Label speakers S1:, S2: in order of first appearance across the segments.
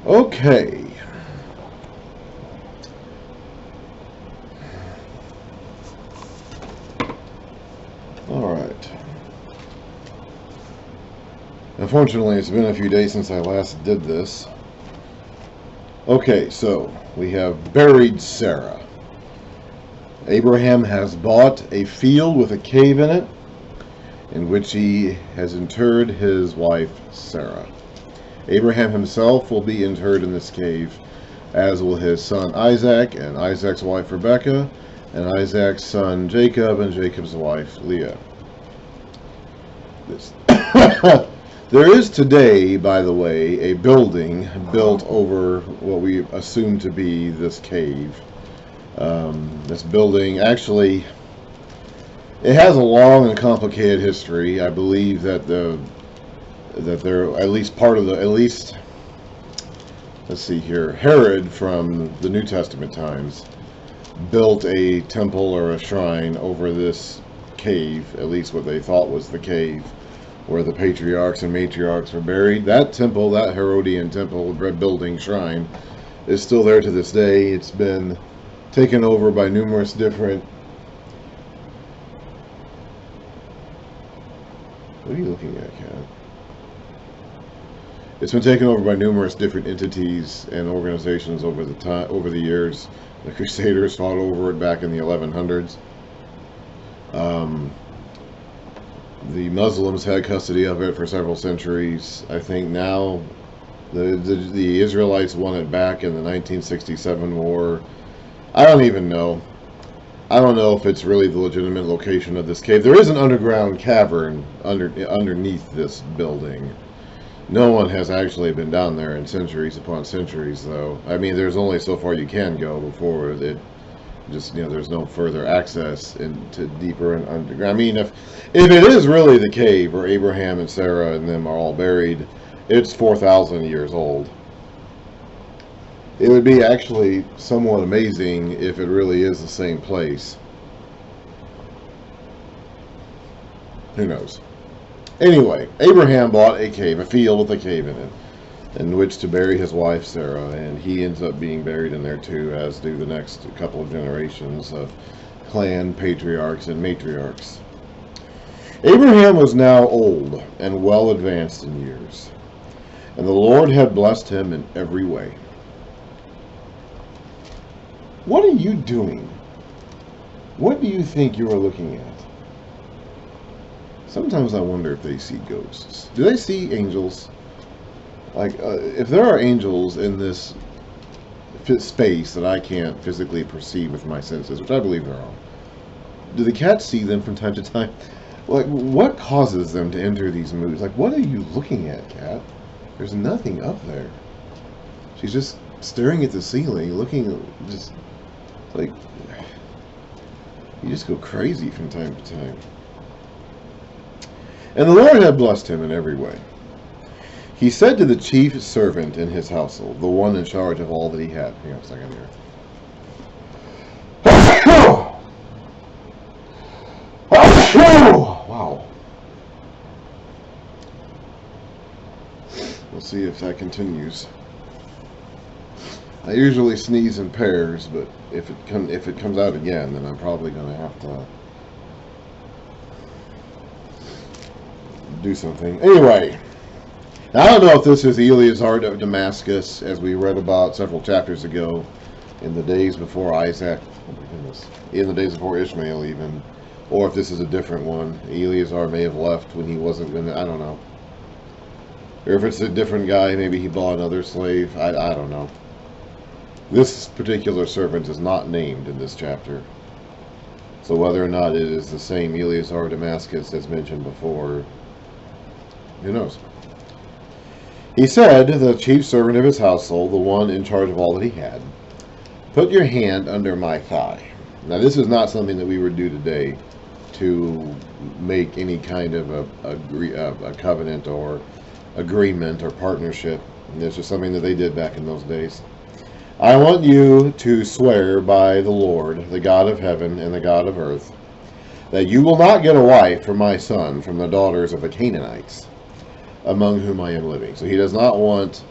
S1: Okay. Alright. Unfortunately, it's been a few days since I last did this. Okay, so we have buried Sarah. Abraham has bought a field with a cave in it, in which he has interred his wife Sarah. Abraham himself will be interred in this cave, as will his son Isaac, and Isaac's wife Rebekah, and Isaac's son Jacob, and Jacob's wife Leah. There is today, by the way, a building built over what we assume to be this cave. This building actually, it has a long and complicated history. I believe that they're at least part of let's see here, Herod from the New Testament times built a temple or a shrine over this cave, at least what they thought was the cave, where the patriarchs and matriarchs were buried. That temple, that Herodian temple, building, shrine, is still there to this day. It's been taken over by numerous different... What are you looking at, Kat? It's been taken over by numerous different entities and organizations over the years. The Crusaders fought over it back in the 1100s. The Muslims had custody of it for several centuries. I think now the Israelites won it back in the 1967 war. I don't even know. I don't know if it's really the legitimate location of this cave. There is an underground cavern underneath this building. No one has actually been down there in centuries upon centuries, though. I mean, there's only so far you can go before it just, there's no further access into deeper and underground. I mean, if it is really the cave where Abraham and Sarah and them are all buried, it's 4,000 years old. It would be actually somewhat amazing if it really is the same place. Who knows? Anyway, Abraham bought a cave, a field with a cave in it, in which to bury his wife Sarah, and he ends up being buried in there too, as do the next couple of generations of clan patriarchs and matriarchs. Abraham was now old and well advanced in years, and the Lord had blessed him in every way. What are you doing? What do you think you are looking at? Sometimes I wonder if they see ghosts. Do they see angels? Like, if there are angels in this space that I can't physically perceive with my senses, which I believe there are, do the cats see them from time to time? Like, what causes them to enter these moods? Like, what are you looking at, cat? There's nothing up there. She's just staring at the ceiling, looking, just, like, you just go crazy from time to time. And the Lord had blessed him in every way. He said to the chief servant in his household, the one in charge of all that he had. Hang on a second here. Wow. We'll see if that continues. I usually sneeze in pairs, but if it comes out again, then I'm probably going to have to do something. Anyway, now, I don't know if this is Eleazar of Damascus, as we read about several chapters ago, in the days before Isaac, oh my goodness, in the days before Ishmael even, or if this is a different one. Eleazar may have left when he wasn't going to, I don't know. Or if it's a different guy, maybe he bought another slave, I don't know. This particular servant is not named in this chapter. So whether or not it is the same Eleazar of Damascus as mentioned before, who knows? He said to the chief servant of his household, the one in charge of all that he had, "Put your hand under my thigh." Now, this is not something that we would do today to make any kind of a covenant or agreement or partnership. This is something that they did back in those days. "I want you to swear by the Lord, the God of heaven and the God of earth, that you will not get a wife for my son from the daughters of the Canaanites, among whom I am living. So he does not want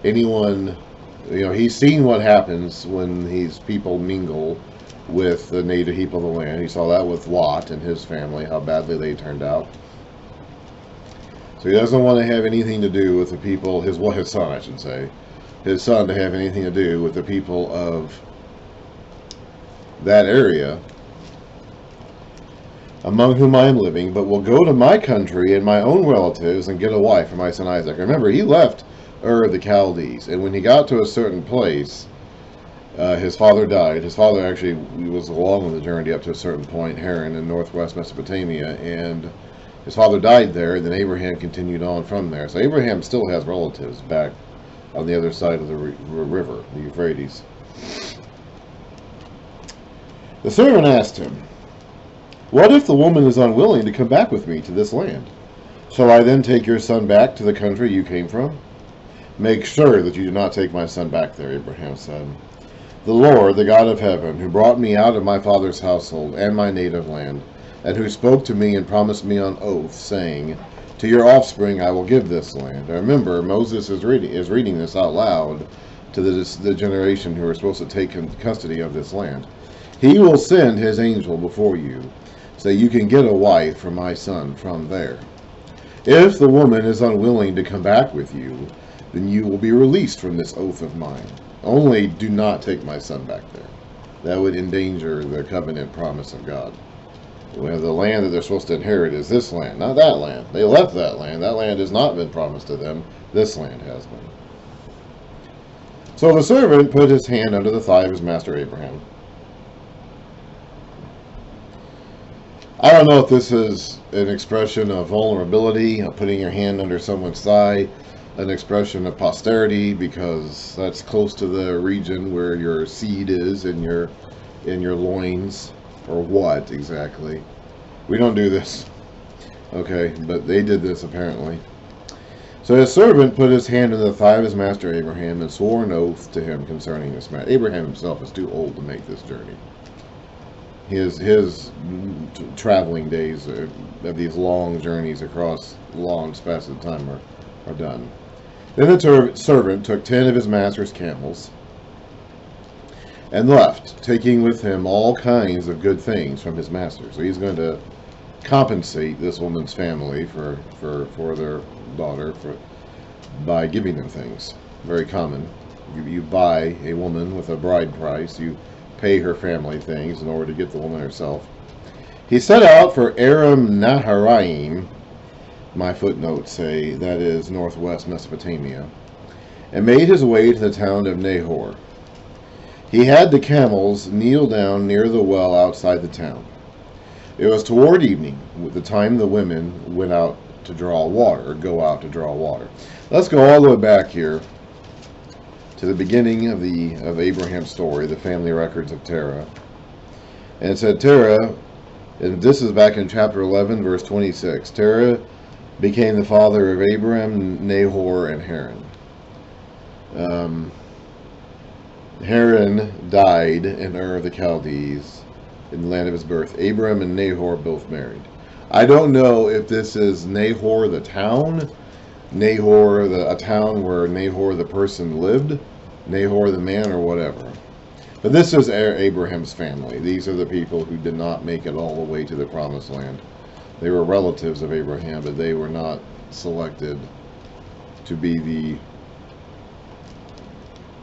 S1: anyone, he's seen what happens when these people mingle with the native people of the land. He saw that with Lot and his family, how badly they turned out. So he doesn't want to have anything to do with the people, his son, I should say, his son to have anything to do with the people of that area among whom I am living, but will go to my country and my own relatives and get a wife for my son Isaac. Remember, he left Ur of the Chaldees, and when he got to a certain place, his father died. His father actually was along on the journey up to a certain point, Haran, in northwest Mesopotamia, and his father died there, and then Abraham continued on from there. So Abraham still has relatives back on the other side of the river, the Euphrates. The servant asked him, "What if the woman is unwilling to come back with me to this land? Shall I then take your son back to the country you came from?" "Make sure that you do not take my son back there," Abraham said. "The Lord, the God of heaven, who brought me out of my father's household and my native land, and who spoke to me and promised me on oath, saying, 'To your offspring I will give this land.'" Now remember, Moses is reading this out loud to the generation who are supposed to take custody of this land. "He will send his angel before you, so you can get a wife for my son from there. If the woman is unwilling to come back with you, then you will be released from this oath of mine. Only do not take my son back there. That would endanger the covenant promise of God. Well, the land that they're supposed to inherit is this land, not that land. They left that land. That land has not been promised to them. This land has been." So the servant put his hand under the thigh of his master Abraham. I don't know if this is an expression of vulnerability, of putting your hand under someone's thigh, an expression of posterity, because that's close to the region where your seed is in your loins, or what exactly. We don't do this. Okay, but they did this apparently. So his servant put his hand in the thigh of his master Abraham and swore an oath to him concerning this matter. Abraham himself is too old to make this journey. His traveling days of these long journeys across long spaces of time are done. Then the servant took 10 of his master's camels and left, taking with him all kinds of good things from his master. So he's going to compensate this woman's family for their daughter by giving them things. Very common. You buy a woman with a bride price. You pay her family things in order to get the woman herself. He set out for Aram Naharaim, my footnotes say that is northwest Mesopotamia, and made his way to the town of Nahor. He had the camels kneel down near the well outside the town. It was toward evening, with the time the women went out to draw water, or go out to draw water. Let's go all the way back here to the beginning of Abraham's story, the family records of Terah. And it said Terah, and this is back in chapter 11, verse 26. Terah became the father of Abram, Nahor, and Haran. Haran died in Ur of the Chaldees, in the land of his birth. Abram and Nahor both married. I don't know if this is Nahor the town, Nahor a town where Nahor the person lived, Nahor the man, or whatever. But this is Abraham's family. These are the people who did not make it all the way to the promised land. They were relatives of Abraham, but they were not selected to be the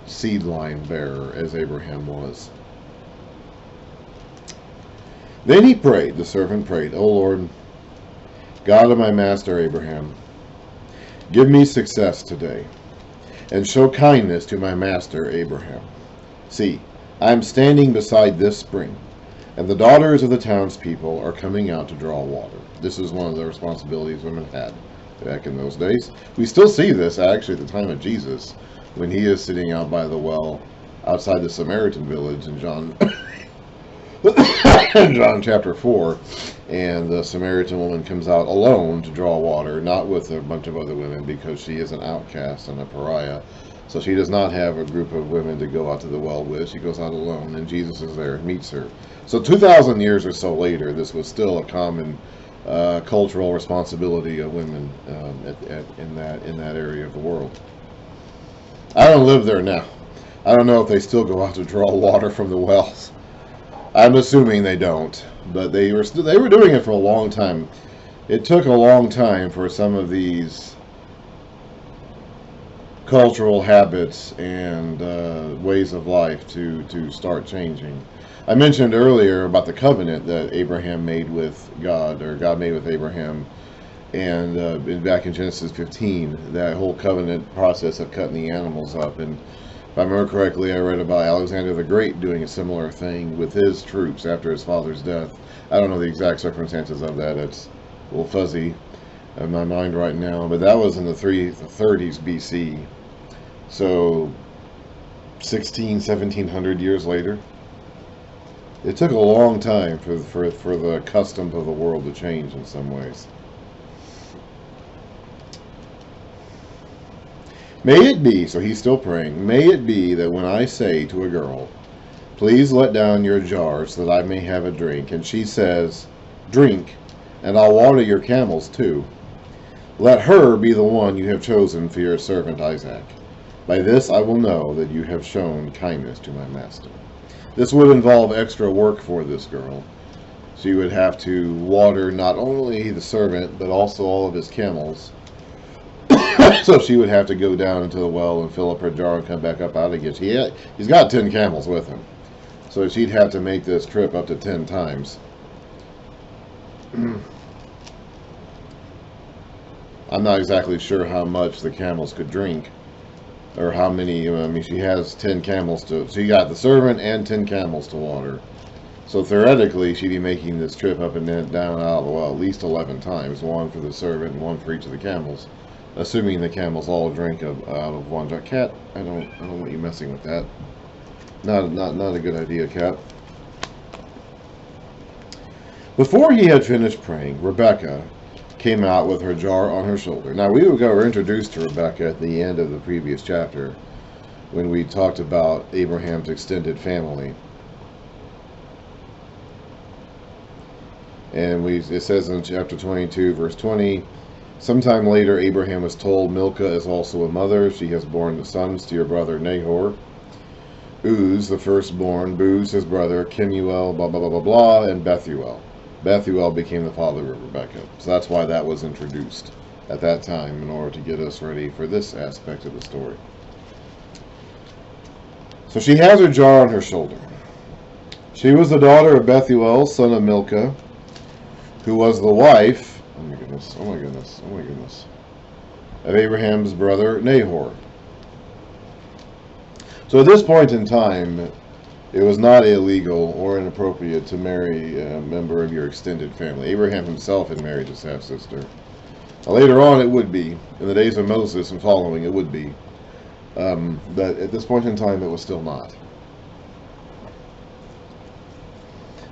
S1: seed line bearer as Abraham was. Then he prayed, the servant prayed, "O Lord, God of my master Abraham, give me success today, and show kindness to my master Abraham. See, I am standing beside this spring, and the daughters of the townspeople are coming out to draw water." This is one of the responsibilities women had back in those days. We still see this actually at the time of Jesus, when he is sitting out by the well outside the Samaritan village in John chapter 4, and the Samaritan woman comes out alone to draw water, not with a bunch of other women, because she is an outcast and a pariah. So she does not have a group of women to go out to the well with. She goes out alone, and Jesus is there and meets her. So 2,000 years or so later, this was still a common cultural responsibility of women in that area of the world. I don't live there now. I don't know if they still go out to draw water from the wells. I'm assuming they don't, but they were doing it for a long time. It took a long time for some of these cultural habits and ways of life to start changing. I mentioned earlier about the covenant that Abraham made with God, or God made with Abraham, and back in Genesis 15, that whole covenant process of cutting the animals up. And if I remember correctly, I read about Alexander the Great doing a similar thing with his troops after his father's death. I don't know the exact circumstances of that. It's a little fuzzy in my mind right now, but that was in the 30s BC. So 1700 years later. It took a long time for the customs of the world to change in some ways. May it be, so he's still praying, may it be that when I say to a girl, please let down your jar so that I may have a drink, and she says, drink, and I'll water your camels too, let her be the one you have chosen for your servant Isaac. By this I will know that you have shown kindness to my master. This would involve extra work for this girl. She would have to water not only the servant, but also all of his camels. So she would have to go down into the well and fill up her jar and come back up out again. He's got 10 camels with him. So she'd have to make this trip up to 10 times. I'm not exactly sure how much the camels could drink. Or how many, I mean, she has 10 camels to, she got the servant and 10 camels to water. So theoretically, she'd be making this trip up and down out of the well at least 11 times. One for the servant and one for each of the camels. Assuming the camels all drink out of one jar. Cat, I don't want you messing with that. Not a good idea, Cat. Before he had finished praying, Rebekah came out with her jar on her shoulder. Now we were introduced to Rebekah at the end of the previous chapter when we talked about Abraham's extended family. And it says in chapter 22, verse 20, sometime later Abraham was told, Milcah is also a mother. She has borne sons to your brother Nahor. Uz, the firstborn, Buz, his brother, Kemuel, blah, blah, blah, blah, blah, and Bethuel. Bethuel became the father of Rebekah. So that's why that was introduced at that time in order to get us ready for this aspect of the story. So she has her jar on her shoulder. She was the daughter of Bethuel, son of Milcah, who was the wife, oh my goodness, of Abraham's brother Nahor. So at this point in time, it was not illegal or inappropriate to marry a member of your extended family. Abraham himself had married his half-sister. Later on, it would be. In the days of Moses and following, it would be. But at this point in time, it was still not.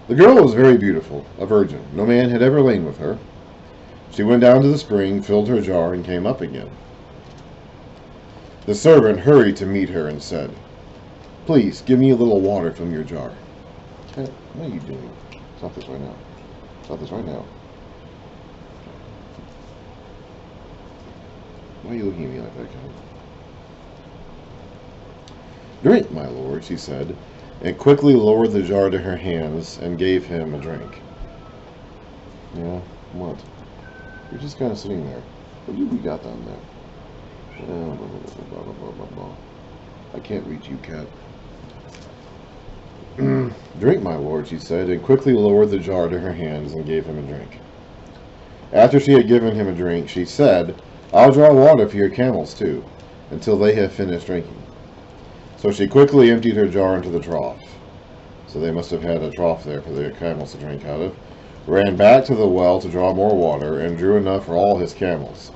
S1: The girl was very beautiful, a virgin. No man had ever lain with her. She went down to the spring, filled her jar, and came up again. The servant hurried to meet her and said, please, give me a little water from your jar. What are you doing? Stop this right now. Stop this right now. Why are you looking at me like that, Ken? Drink, my lord, she said, and quickly lowered the jar to her hands and gave him a drink. Yeah, what? You're just kind of sitting there. What do we got down there? Blah, blah, blah, blah, blah, blah. I can't reach you, cat. Drink, my lord, she said, and quickly lowered the jar to her hands and gave him a drink. After she had given him a drink, she said, I'll draw water for your camels too, until they have finished drinking. So she quickly emptied her jar into the trough. So they must have had a trough there for the camels to drink out of. Ran back to the well to draw more water, and drew enough for all his camels.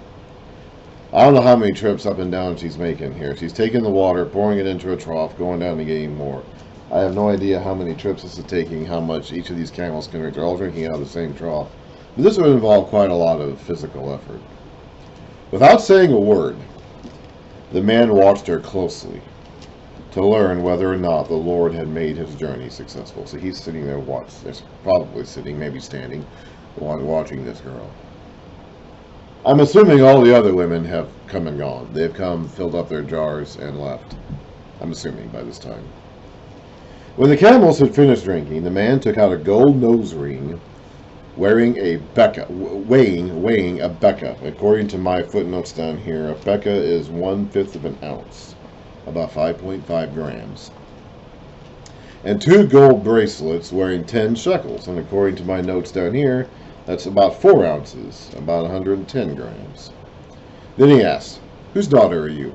S1: I don't know how many trips up and down she's making here. She's taking the water, pouring it into a trough, going down and getting more. I have no idea how many trips this is taking, how much each of these camels can drink. They're all drinking out of the same trough. But this would involve quite a lot of physical effort. Without saying a word, the man watched her closely to learn whether or not the Lord had made his journey successful. So he's sitting there, probably sitting, maybe standing, while watching this girl. I'm assuming all the other women have come and gone. They've come, filled up their jars, and left. I'm assuming by this time. When the camels had finished drinking, the man took out a gold nose ring, weighing a beka. According to my footnotes down here, a beka is 1/5 of an ounce, about 5.5 grams. And 2 gold bracelets weighing 10 shekels. And according to my notes down here, that's about 4 ounces, about 110 grams. Then he asked, "Whose daughter are you?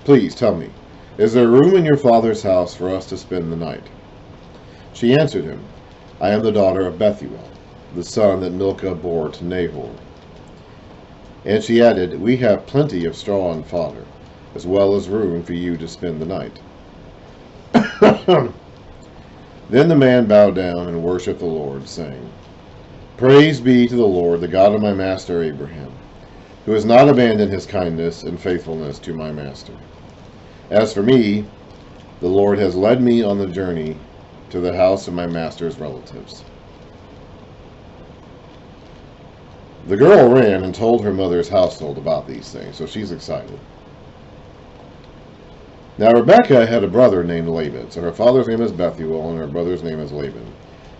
S1: Please tell me, is there room in your father's house for us to spend the night?" She answered him, "I am the daughter of Bethuel, the son that Milcah bore to Nahor." And she added, "We have plenty of straw and fodder, as well as room for you to spend the night." Then the man bowed down and worshipped the Lord, saying, "Praise be to the Lord, the God of my master Abraham, who has not abandoned his kindness and faithfulness to my master. As for me, the Lord has led me on the journey to the house of my master's relatives." The girl ran and told her mother's household about these things, so she's excited. Now Rebekah had a brother named Laban, so her father's name is Bethuel and her brother's name is Laban.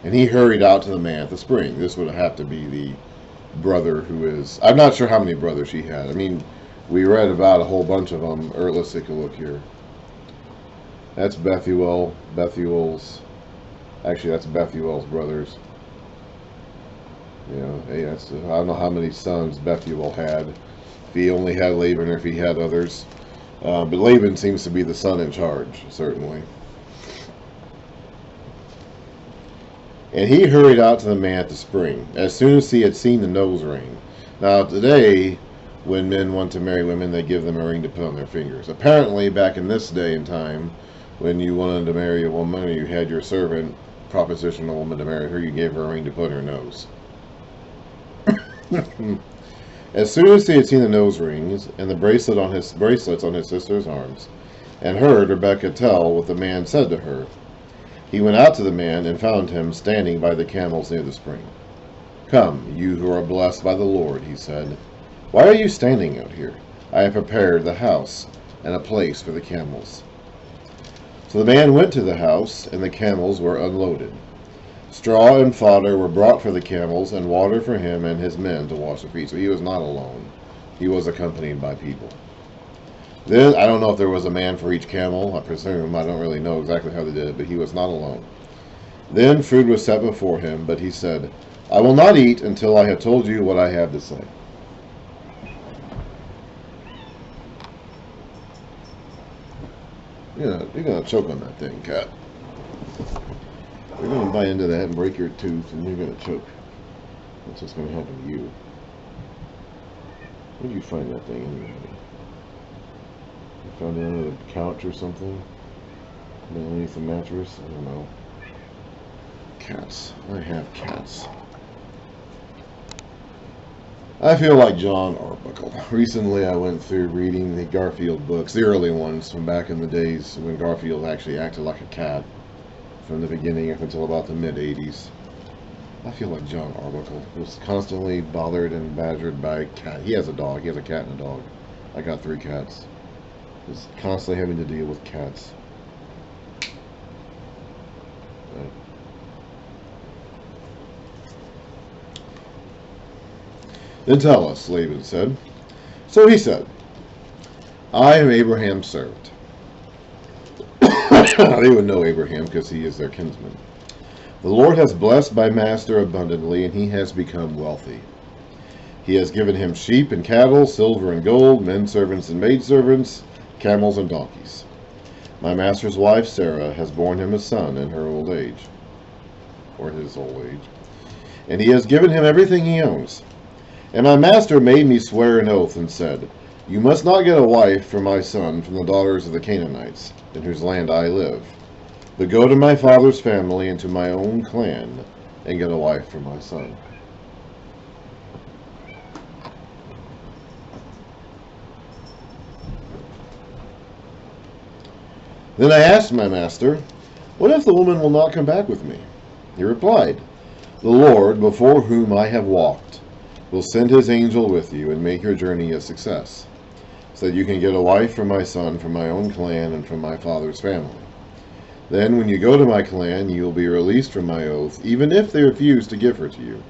S1: And he hurried out to the man at the spring. This would have to be the brother who is... I'm not sure how many brothers she had. I mean, we read about a whole bunch of them. Let's take a look here. That's Bethuel. Actually, that's Bethuel's brothers. You know, hey, I don't know how many sons Bethuel had. If he only had Laban or if he had others. But Laban seems to be the son in charge, certainly. And he hurried out to the man at the spring, as soon as he had seen the nose ring. Now today, when men want to marry women, they give them a ring to put on their fingers. Apparently, back in this day and time, when you wanted to marry a woman, or you had your servant proposition a woman to marry her, you gave her a ring to put in her nose. As soon as he had seen the nose rings and the bracelets on his sister's arms, and heard Rebekah tell what the man said to her, he went out to the man and found him standing by the camels near the spring. "Come, you who are blessed by the Lord," he said. "Why are you standing out here? I have prepared the house and a place for the camels." So the man went to the house, and the camels were unloaded. Straw and fodder were brought for the camels, and water for him and his men to wash their feet. So he was not alone. He was accompanied by people. Then, I don't know if there was a man for each camel. I presume. I don't really know exactly how they did it, but he was not alone. Then food was set before him, but he said, "I will not eat until I have told you what I have to say." You're gonna choke on that thing, cat. You're gonna bite into that and break your tooth, and you're gonna choke. That's what's gonna happen to you. Where did you find that thing anyway? You found it under the couch or something? Underneath the mattress? I don't know. Cats. I have cats. I feel like John Arbuckle. Recently I went through reading the Garfield books, the early ones from back in the days when Garfield actually acted like a cat, from the beginning up until about the mid-80s. I feel like John Arbuckle was constantly bothered and badgered by a cat. He has a dog. He has a cat and a dog. I got 3 cats. Just constantly having to deal with cats. Right. "Then tell us," Laban said. So he said, "I am Abraham's servant." They would know Abraham because he is their kinsman. "The Lord has blessed my master abundantly, and he has become wealthy. He has given him sheep and cattle, silver and gold, men servants and maidservants, camels and donkeys. My master's wife Sarah has borne him a son in her old age," or his old age, "and he has given him everything he owns. And my master made me swear an oath and said, 'You must not get a wife for my son from the daughters of the Canaanites, in whose land I live, but go to my father's family and to my own clan, and get a wife for my son.'" Then I asked my master, "What if the woman will not come back with me?" He replied, The Lord, before whom I have walked, will send his angel with you and make your journey a success, so that you can get a wife for my son from my own clan and from my father's family. Then when you go to my clan, you will be released from my oath, even if they refuse to give her to you.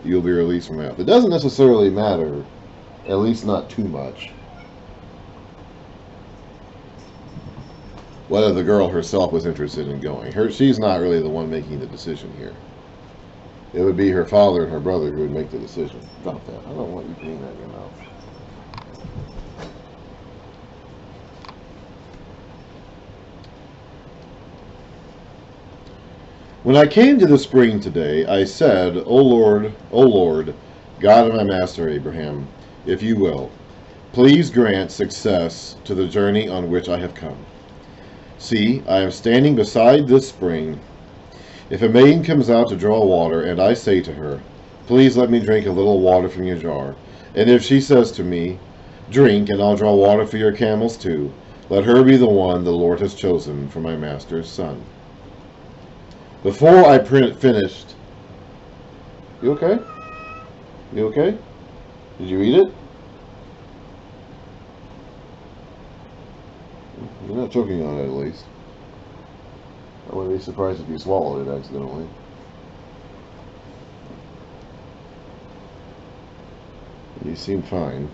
S1: You will be released from my oath. It doesn't necessarily matter, at least not too much, whether the girl herself was interested in going. She's not really the one making the decision here. It would be her father and her brother who would make the decision. Drop that. I don't want you putting that in your mouth. When I came to the spring today, I said, O Lord, God of my master Abraham, if you will, please grant success to the journey on which I have come. See, I am standing beside this spring. If a maiden comes out to draw water, and I say to her, please let me drink a little water from your jar, and if she says to me, drink, and I'll draw water for your camels too, let her be the one the Lord has chosen for my master's son. Before I finished... You okay? You okay? Did you eat it? You're not choking on it, at least. I wouldn't be surprised if you swallowed it accidentally. You seem fine.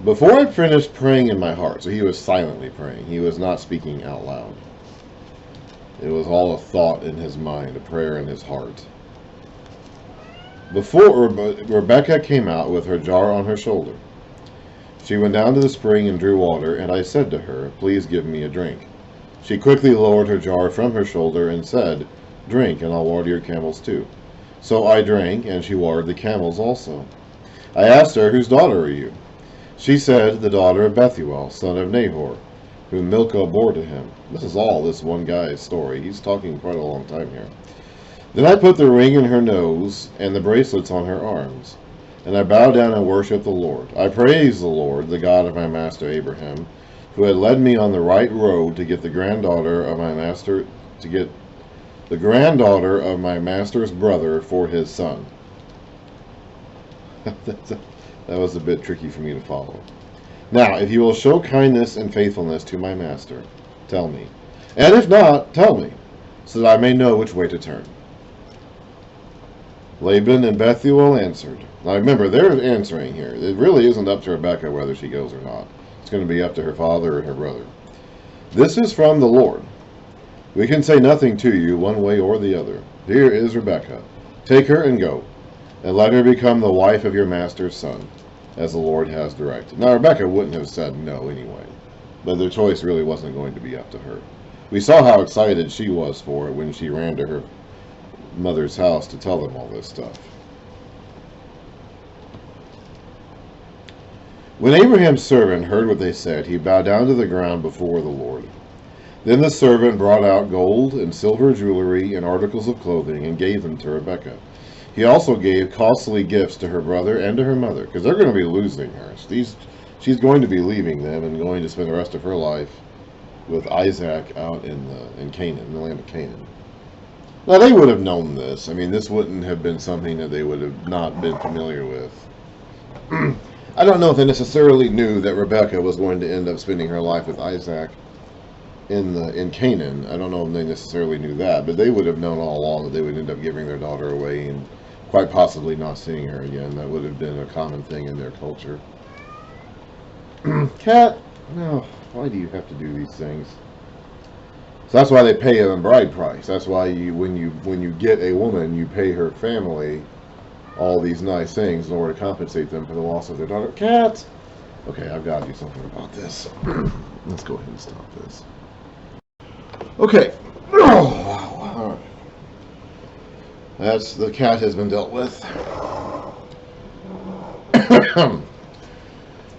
S1: Before I finished praying in my heart, so he was silently praying. He was not speaking out loud. It was all a thought in his mind, a prayer in his heart. Before Rebekah came out with her jar on her shoulder, she went down to the spring and drew water, and I said to her, please give me a drink. She quickly lowered her jar from her shoulder and said, drink, and I'll water your camels too. So I drank, and she watered the camels also. I asked her, whose daughter are you? She said, the daughter of Bethuel, son of Nahor, whom Milcah bore to him. This is all this one guy's story. He's talking quite a long time here. Then I put the ring in her nose and the bracelets on her arms, and I bowed down and worshipped the Lord. I praised the Lord, the God of my master Abraham, who had led me on the right road to get the granddaughter of my master's brother for his son. That was a bit tricky for me to follow. Now, if you will show kindness and faithfulness to my master, tell me. And if not, tell me, so that I may know which way to turn. Laban and Bethuel answered. Now remember, they're answering here. It really isn't up to Rebekah whether she goes or not. It's going to be up to her father and her brother. This is from the Lord. We can say nothing to you one way or the other. Here is Rebekah. Take her and go, and let her become the wife of your master's son, as the Lord has directed. Now Rebekah wouldn't have said no anyway, but their choice really wasn't going to be up to her. We saw how excited she was for it when she ran to her mother's house to tell them all this stuff. When Abraham's servant heard what they said, he bowed down to the ground before the Lord. Then the servant brought out gold and silver jewelry and articles of clothing and gave them to Rebekah. He also gave costly gifts to her brother and to her mother, because they're going to be losing her. She's going to be leaving them and going to spend the rest of her life with Isaac out in Canaan, in the land of Canaan. Now, they would have known this. I mean, this wouldn't have been something that they would have not been familiar with. I don't know if they necessarily knew that Rebekah was going to end up spending her life with Isaac in Canaan. I don't know if they necessarily knew that, but they would have known all along that they would end up giving their daughter away and quite possibly not seeing her again. That would have been a common thing in their culture. Cat, no, why do you have to do these things? So that's why they pay a bride price. That's why when you get a woman, you pay her family all these nice things in order to compensate them for the loss of their daughter. Cat! Okay, I've got to do something about this. Let's go ahead and stop this. Okay. All right. The cat has been dealt with.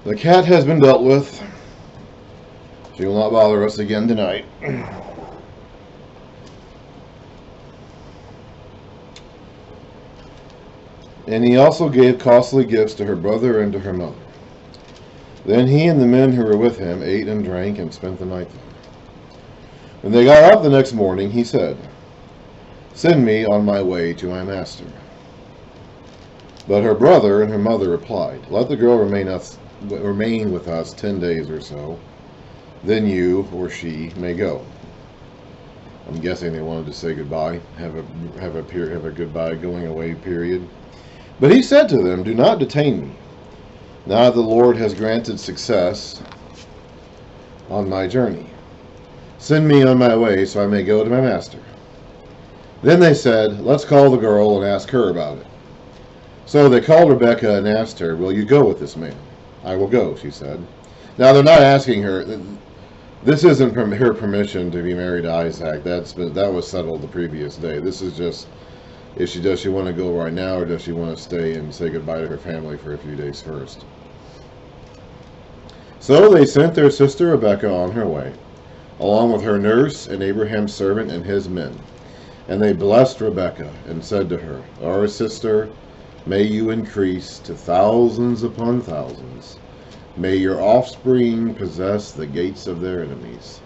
S1: The cat has been dealt with. She will not bother us again tonight. And he also gave costly gifts to her brother and to her mother. Then he and the men who were with him ate and drank and spent the night there. When they got up the next morning, he said, "Send me on my way to my master." But her brother and her mother replied, "Let the girl remain with us 10 days or so. Then you or she may go." I'm guessing they wanted to say goodbye, have a goodbye going away period. But he said to them, "Do not detain me. Now the Lord has granted success on my journey. Send me on my way so I may go to my master." Then they said, "Let's call the girl and ask her about it." So they called Rebekah and asked her, "Will you go with this man?" "I will go," she said. Now they're not asking her. This isn't her permission to be married to Isaac. That was settled the previous day. This is just, does she want to go right now, or does she want to stay and say goodbye to her family for a few days first? So they sent their sister Rebekah on her way, along with her nurse and Abraham's servant and his men. And they blessed Rebekah and said to her, "Our sister, may you increase to thousands upon thousands. May your offspring possess the gates of their enemies."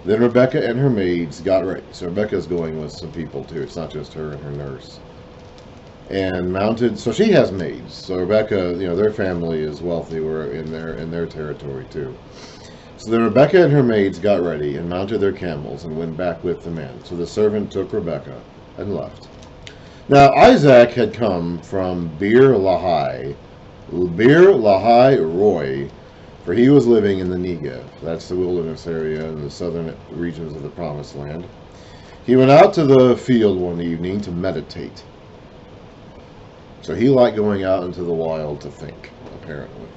S1: Then Rebekah and her maids got ready. So Rebekah's going with some people too. It's not just her and her nurse. And mounted. So she has maids. So Rebekah, their family is wealthy. We're in their territory too. So then Rebekah and her maids got ready and mounted their camels and went back with the men. So the servant took Rebekah and left. Now Isaac had come from Beer Lahai Roy, for he was living in the Negev. That's the wilderness area in the southern regions of the Promised Land. He went out to the field one evening to meditate. So he liked going out into the wild to think, apparently.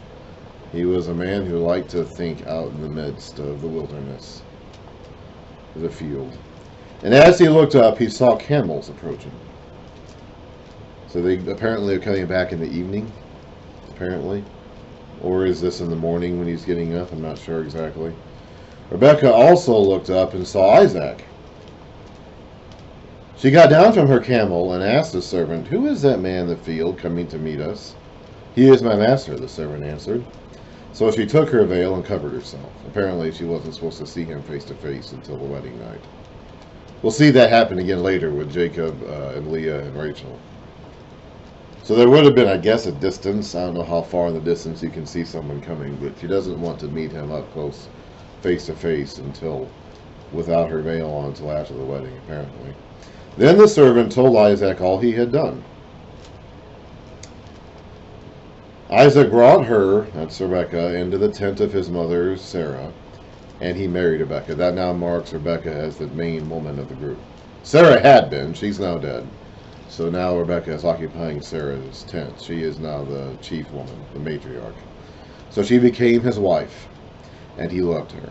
S1: He was a man who liked to think out in the midst of the wilderness, the field. And as he looked up, he saw camels approaching. So they apparently are coming back in the evening, apparently. Or is this in the morning when he's getting up? I'm not sure exactly. Rebekah also looked up and saw Isaac. She got down from her camel and asked the servant, "Who is that man in the field coming to meet us?" "He is my master," the servant answered. So she took her veil and covered herself. Apparently she wasn't supposed to see him face to face until the wedding night. We'll see that happen again later with Jacob and Leah and Rachel. So there would have been, I guess, a distance. I don't know how far in the distance you can see someone coming, but she doesn't want to meet him up close, face to face, without her veil on until after the wedding, apparently. Then the servant told Isaac all he had done. Isaac brought her, that's Rebekah, into the tent of his mother Sarah, and he married Rebekah. That now marks Rebekah as the main woman of the group. Sarah had been, she's now dead. So now Rebekah is occupying Sarah's tent. She is now the chief woman, the matriarch. So she became his wife, and he loved her.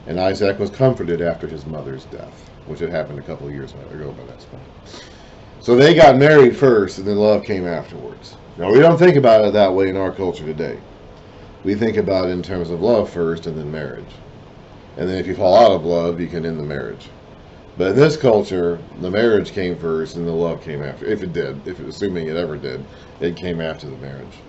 S1: And Isaac was comforted after his mother's death, which had happened a couple of years ago by that point. So they got married first, and then love came afterwards. Now, we don't think about it that way in our culture today. We think about it in terms of love first and then marriage. And then if you fall out of love, you can end the marriage. But in this culture, the marriage came first and the love came after. If it did, assuming it ever did, it came after the marriage.